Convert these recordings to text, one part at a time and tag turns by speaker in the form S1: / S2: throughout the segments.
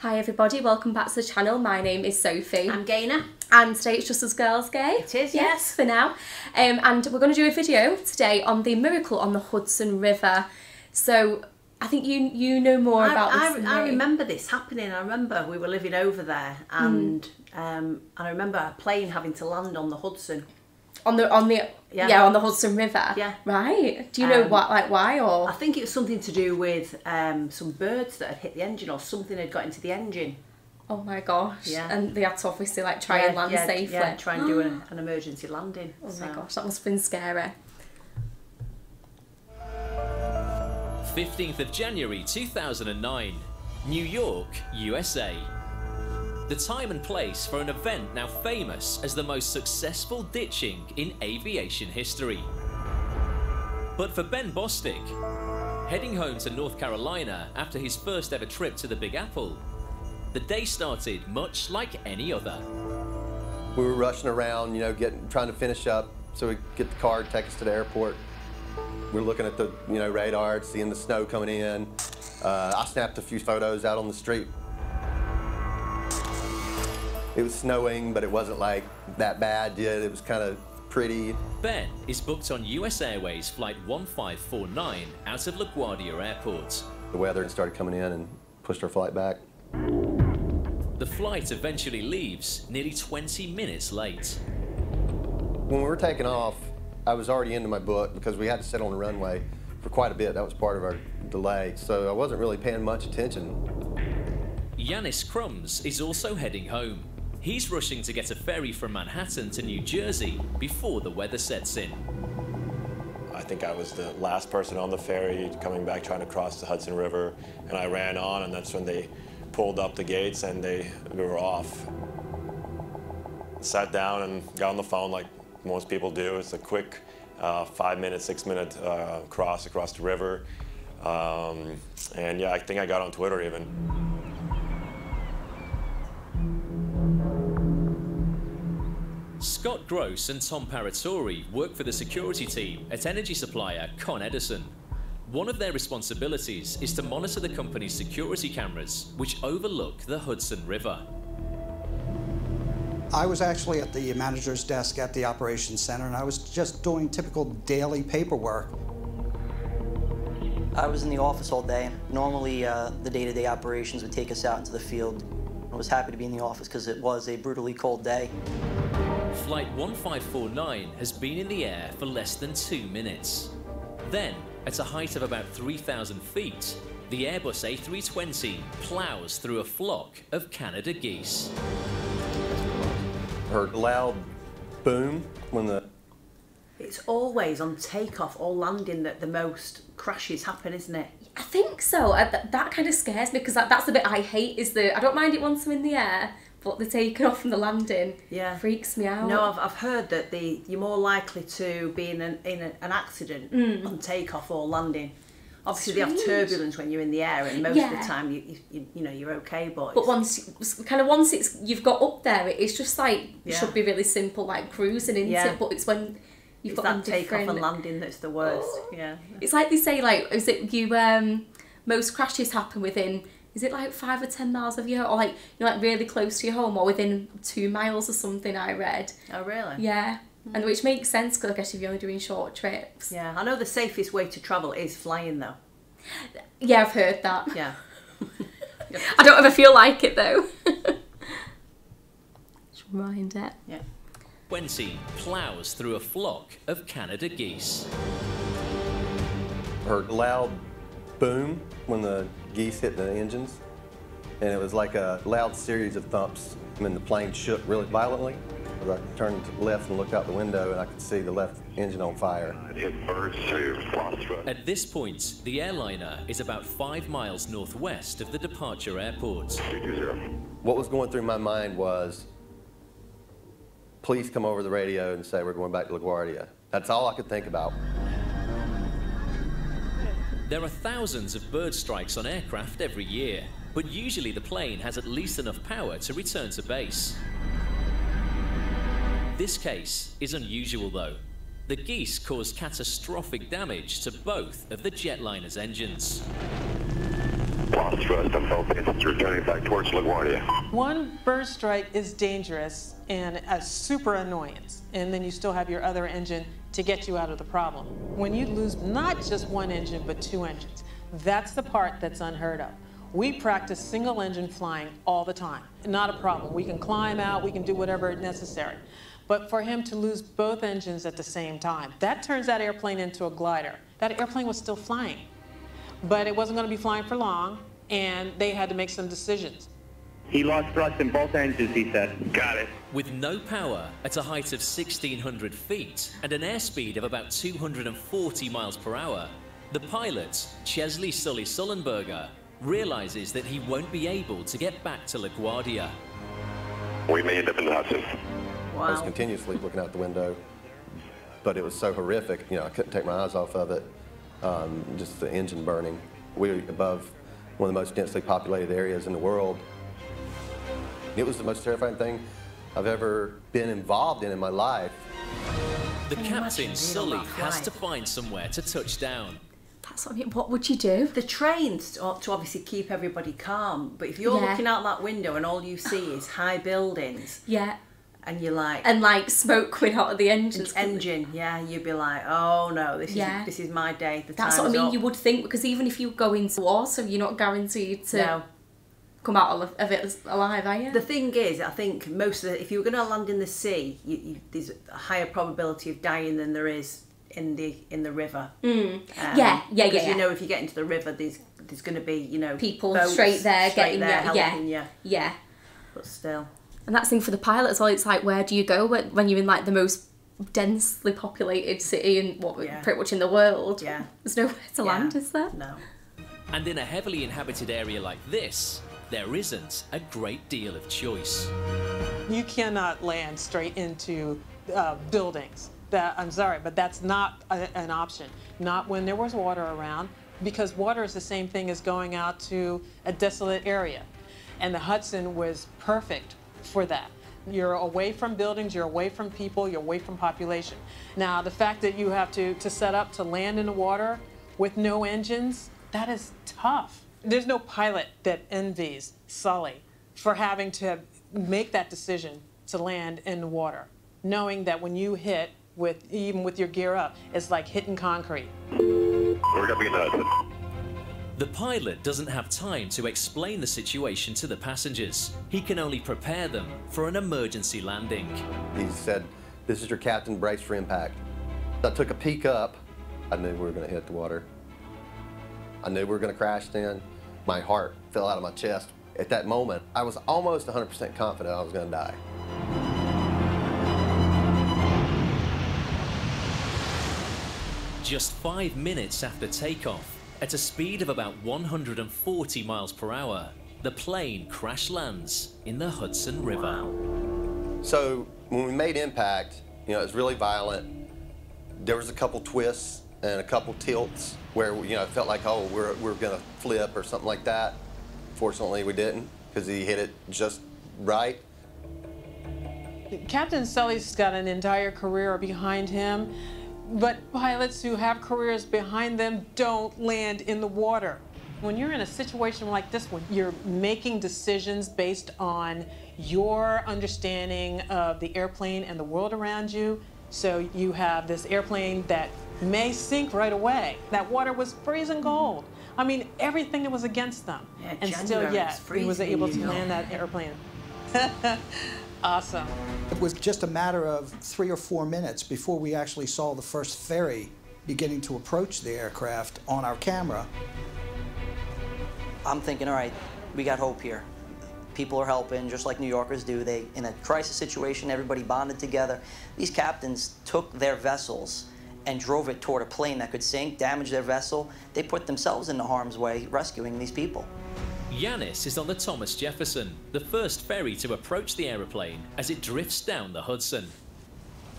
S1: Hi everybody, welcome back to the channel. My name is Sophie.
S2: I'm Gaynor.
S1: And today it's just us girls, Gay.
S2: It is,
S1: yes. For now. And we're going to do a video today on the miracle on the Hudson River. So I think you know more about this.
S2: I remember this happening. I remember we were living over there, and I remember a plane having to land on the Hudson. On the
S1: Hudson River.
S2: Yeah.
S1: Right. Do you know why or?
S2: I think it was something to do with some birds that had hit the engine, or something had got into the engine.
S1: Oh my gosh.
S2: Yeah.
S1: And they had to obviously try and land safely.
S2: Yeah, try and do an emergency landing.
S1: Oh my gosh, that must have been scary.
S3: 15th of January 2009, New York, USA. The time and place for an event now famous as the most successful ditching in aviation history. But for Ben Bostic, heading home to North Carolina after his first ever trip to the Big Apple, the day started much like any other.
S4: We were rushing around, trying to finish up so we could get the car to take us to the airport. We were looking at the, radar, seeing the snow coming in. I snapped a few photos out on the street. It was snowing, but it wasn't like that bad yet. It was kind of pretty. Ben
S3: is booked on US Airways flight 1549 out of LaGuardia Airport.
S4: The weather started coming in and pushed our flight back.
S3: The flight eventually leaves nearly 20 minutes late.
S4: When we were taking off, I was already into my book because we had to sit on the runway for quite a bit. That was part of our delay, so I wasn't really paying much attention.
S3: Yanis Crumbs is also heading home. He's rushing to get a ferry from Manhattan to New Jersey before the weather sets in.
S5: I think I was the last person on the ferry coming back trying to cross the Hudson River, and I ran on, and that's when they pulled up the gates and we were off. Sat down and got on the phone like most people do. It's a quick 5-minute, 6-minute cross across the river. And yeah, I think I got on Twitter even.
S3: Scott Gross and Tom Paratori work for the security team at energy supplier Con Edison. One of their responsibilities is to monitor the company's security cameras, which overlook the Hudson River.
S6: I was actually at the manager's desk at the operations center, and I was just doing typical daily paperwork.
S7: I was in the office all day. Normally, the day-to-day operations would take us out into the field. I was happy to be in the office because it was a brutally cold day.
S3: Flight 1549 has been in the air for less than 2 minutes. Then, at a height of about 3,000 feet, the Airbus A320 plows through a flock of Canada geese.
S4: Heard a loud boom when the...
S2: It's always on takeoff or landing that the most crashes happen, isn't it?
S1: I think so. That kind of scares me because that's the bit I hate. I don't mind it once I'm in the air, but the taking off and the landing freaks me out.
S2: No, I've heard that you're more likely to be in an accident on takeoff or landing. Obviously, they have turbulence when you're in the air, and most of the time you're okay. But
S1: once you've got up there, it's just like it should be really simple, like cruising into it. But it's when you've got
S2: that takeoff and landing that's the worst. Yeah,
S1: it's like they say, like, is it most crashes happen within, is it like 5 or 10 miles of your home, or like like really close to your home, or within 2 miles or something? I read.
S2: Oh really?
S1: Yeah. And which makes sense because I guess if you're only doing short trips.
S2: Yeah, I know the safest way to travel is flying though.
S1: Yeah, I've heard that.
S2: Yeah.
S1: I don't ever feel like it though. Just rewind it.
S2: Yeah.
S3: 20 plows through a flock of Canada geese.
S4: Heard a loud boom when the geese hit the engines, and it was like a loud series of thumps, and the plane shook really violently. I turned to the left and looked out the window, and I could see the left engine on fire.
S3: At this point, the airliner is about 5 miles northwest of the departure airport.
S4: What was going through my mind was, please come over the radio and say we're going back to LaGuardia. That's all I could think about.
S3: There are thousands of bird strikes on aircraft every year, but usually the plane has at least enough power to return to base. This case is unusual though. The geese caused catastrophic damage to both of the jetliner's engines.
S8: Lost thrust on both engines returning back towards LaGuardia.
S9: One bird strike is dangerous and a super annoyance, and then you still have your other engine to get you out of the problem. When you lose not just one engine, but two engines, that's the part that's unheard of. We practice single engine flying all the time. Not a problem. We can climb out, we can do whatever is necessary. But for him to lose both engines at the same time, that turns that airplane into a glider. That airplane was still flying, but it wasn't going to be flying for long, and they had to make some decisions.
S10: He lost thrust in both engines, he said.
S8: Got it.
S3: With no power at a height of 1,600 feet and an airspeed of about 240 miles per hour, the pilot, Chesley Sully Sullenberger, realizes that he won't be able to get back to LaGuardia.
S8: We may end up in the Hudson.
S2: Wow.
S4: I was continuously looking out the window, but it was so horrific, you know, I couldn't take my eyes off of it. Just the engine burning. We were above one of the most densely populated areas in the world. It was the most terrifying thing I've ever been involved in my life.
S3: The captain, Sully, has to find somewhere to touch down.
S1: That's what I mean. What would you do?
S2: The trains to obviously keep everybody calm, but if you're looking out that window and all you see is high buildings, and you're like,
S1: and like smoke coming out of the engines.
S2: Engine, you'd be like, oh no, this is my day.
S1: That's what I mean. You would think, because even if you go into water, you're not guaranteed to come out of it alive, are you?
S2: The thing is, I think if you were going to land in the sea, there's a higher probability of dying than there is in the river.
S1: Because
S2: you know, if you get into the river, there's going to be, you know,
S1: people
S2: boats
S1: straight there getting
S2: helping you.
S1: Yeah.
S2: But still.
S1: And that's the thing for the pilot as well. It's like, where do you go when you're in like the most densely populated city and pretty much in the world?
S2: Yeah.
S1: There's nowhere to land, is there?
S2: No.
S3: And in a heavily inhabited area like this, there isn't a great deal of choice.
S9: You cannot land straight into buildings. I'm sorry, but that's not an option. Not when there was water around, because water is the same thing as going out to a desolate area. And the Hudson was perfect for that. You're away from buildings, you're away from people, you're away from population. Now, the fact that you have to set up to land in the water with no engines, that is tough. There's no pilot that envies Sully for having to make that decision to land in the water, knowing that when you hit, even with your gear up, it's like hitting concrete.
S8: We're going to be in the Hudson.
S3: The pilot doesn't have time to explain the situation to the passengers. He can only prepare them for an emergency landing.
S4: He said, "This is your captain, brace for impact." I took a peek up. I knew we were going to hit the water. I knew we were going to crash then. My heart fell out of my chest. At that moment, I was almost 100% confident I was going to die.
S3: Just 5 minutes after takeoff, at a speed of about 140 miles per hour, the plane crash lands in the Hudson River.
S4: So when we made impact, you know, it was really violent. There was a couple twists and a couple tilts where, you know, it felt like, oh, we're going to flip or something like that. Fortunately, we didn't, because he hit it just right.
S9: Captain Sully's got an entire career behind him, but pilots who have careers behind them don't land in the water. When you're in a situation like this one, you're making decisions based on your understanding of the airplane and the world around you. So you have this airplane that may sink right away. That water was freezing cold. I mean, everything that was against them. And still, he was able to land that airplane. Awesome.
S6: It was just a matter of 3 or 4 minutes before we actually saw the first ferry beginning to approach the aircraft on our camera.
S7: I'm thinking, all right, we got hope here. People are helping, just like New Yorkers do. In a crisis situation, everybody bonded together. These captains took their vessels and drove it toward a plane that could sink, damage their vessel. They put themselves into harm's way rescuing these people.
S3: Yanis is on the Thomas Jefferson, the first ferry to approach the aeroplane as it drifts down the Hudson.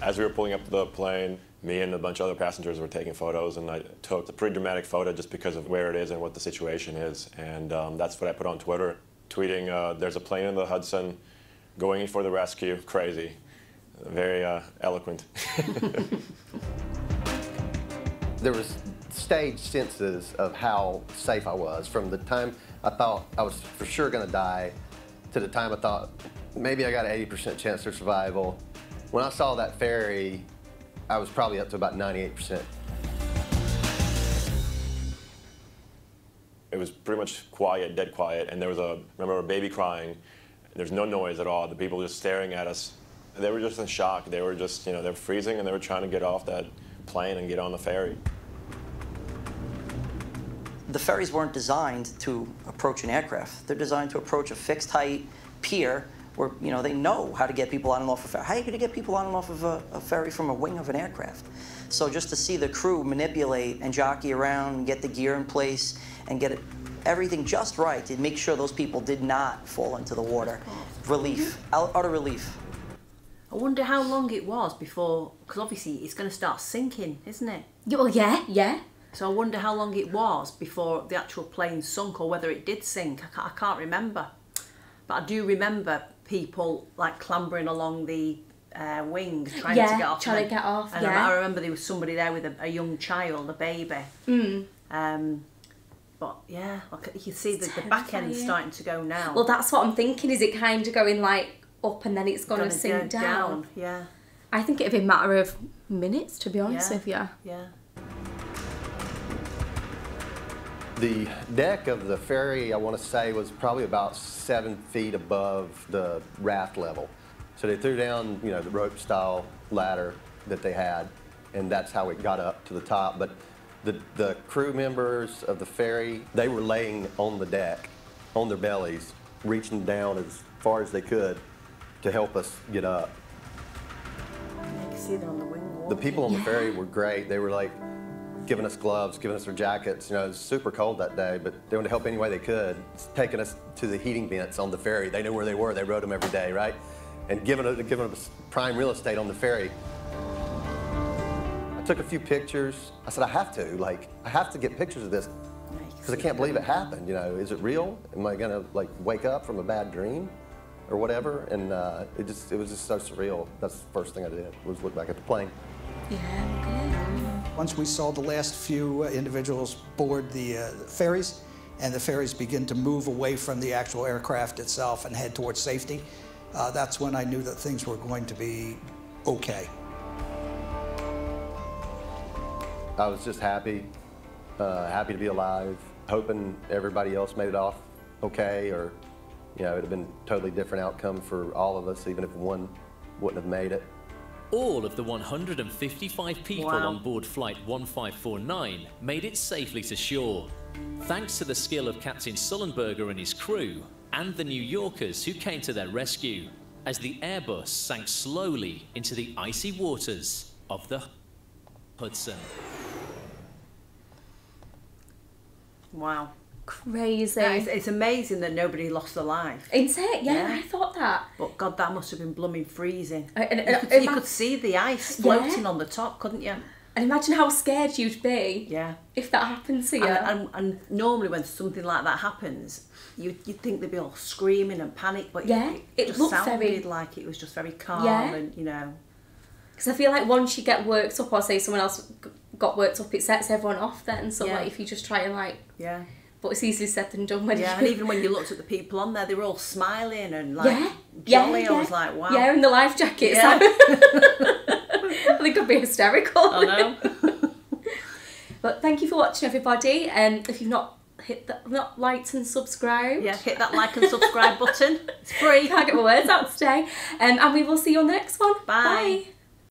S5: As we were pulling up the plane, me and a bunch of other passengers were taking photos, and I took a pretty dramatic photo just because of where it is and what the situation is. And that's what I put on Twitter, tweeting, there's a plane in the Hudson going in for the rescue. Crazy. Very eloquent.
S4: There was staged senses of how safe I was from the time I thought I was for sure gonna die. To the time I thought, maybe I got an 80% chance of survival. When I saw that ferry, I was probably up to about 98%.
S5: It was pretty much quiet, dead quiet, and there was remember a baby crying. There's no noise at all. The people just staring at us. They were just in shock. They were just, they were freezing and they were trying to get off that plane and get on the ferry.
S7: The ferries weren't designed to approach an aircraft. They're designed to approach a fixed height pier where, they know how to get people on and off a ferry. How are you going to get people on and off of a ferry from a wing of an aircraft? So just to see the crew manipulate and jockey around and get the gear in place and get everything just right to make sure those people did not fall into the water. Relief, utter relief.
S2: I wonder how long it was before, because obviously it's going to start sinking, isn't it?
S1: Well, yeah.
S2: So I wonder how long it was before the actual plane sunk, or whether it did sink. I can't remember. But I do remember people like clambering along the wing, trying to get off.
S1: Trying to get off,
S2: and I remember there was somebody there with a young child, a baby. But yeah, you can see the back end starting to go now.
S1: Well, that's what I'm thinking. Is it kind of going like up and then it's going to sink down?
S2: Yeah.
S1: I think it'd be a matter of minutes, to be honest with you.
S2: Yeah.
S4: The deck of the ferry, I want to say, was probably about 7 feet above the raft level. So they threw down, the rope style ladder that they had, and that's how it got up to the top. But the crew members of the ferry, they were laying on the deck, on their bellies, reaching down as far as they could to help us get up.
S2: You can see them on the wing.
S4: The people on the ferry were great. They were like giving us gloves, giving us their jackets. It was super cold that day, but they wanted to help any way they could. Taking us to the heating vents on the ferry. They knew where they were. They rode them every day, right? And giving us prime real estate on the ferry. I took a few pictures. I said, I have to get pictures of this because I can't believe it happened. Is it real? Am I gonna wake up from a bad dream or whatever? And it was just so surreal. That's the first thing I did, was look back at the plane.
S1: Yeah,
S6: Once we saw the last few individuals board the ferries, and the ferries begin to move away from the actual aircraft itself and head towards safety, that's when I knew that things were going to be okay.
S4: I was just happy to be alive, hoping everybody else made it off okay, or it'd have been a totally different outcome for all of us, even if one wouldn't have made it.
S3: All of the 155 people on board Flight 1549 made it safely to shore, thanks to the skill of Captain Sullenberger and his crew, and the New Yorkers who came to their rescue, as the Airbus sank slowly into the icy waters of the Hudson.
S2: Wow.
S1: Crazy.
S2: It's amazing that nobody lost their life.
S1: Isn't it? Yeah, I thought that.
S2: But God, that must have been blooming freezing.
S1: You
S2: you could see the ice floating on the top, couldn't you?
S1: And imagine how scared you'd be if that happened to you.
S2: And normally when something like that happens, you'd think they'd be all screaming and panic, but it just sounded like it was just very calm and,
S1: Because I feel like once you get worked up, or say someone else got worked up, it sets everyone off then. So if you just try and but it's easier said than done when
S2: and even when you looked at the people on there, they were all smiling and jolly. I was like, wow.
S1: Yeah, in the life jackets.
S2: Yeah.
S1: They could be hysterical.
S2: I know.
S1: But thank you for watching, everybody. And if you've not liked and subscribed,
S2: hit that like and subscribe button. It's free.
S1: Can't get my words out today. And we will see you on the next one.
S2: Bye.
S1: Bye.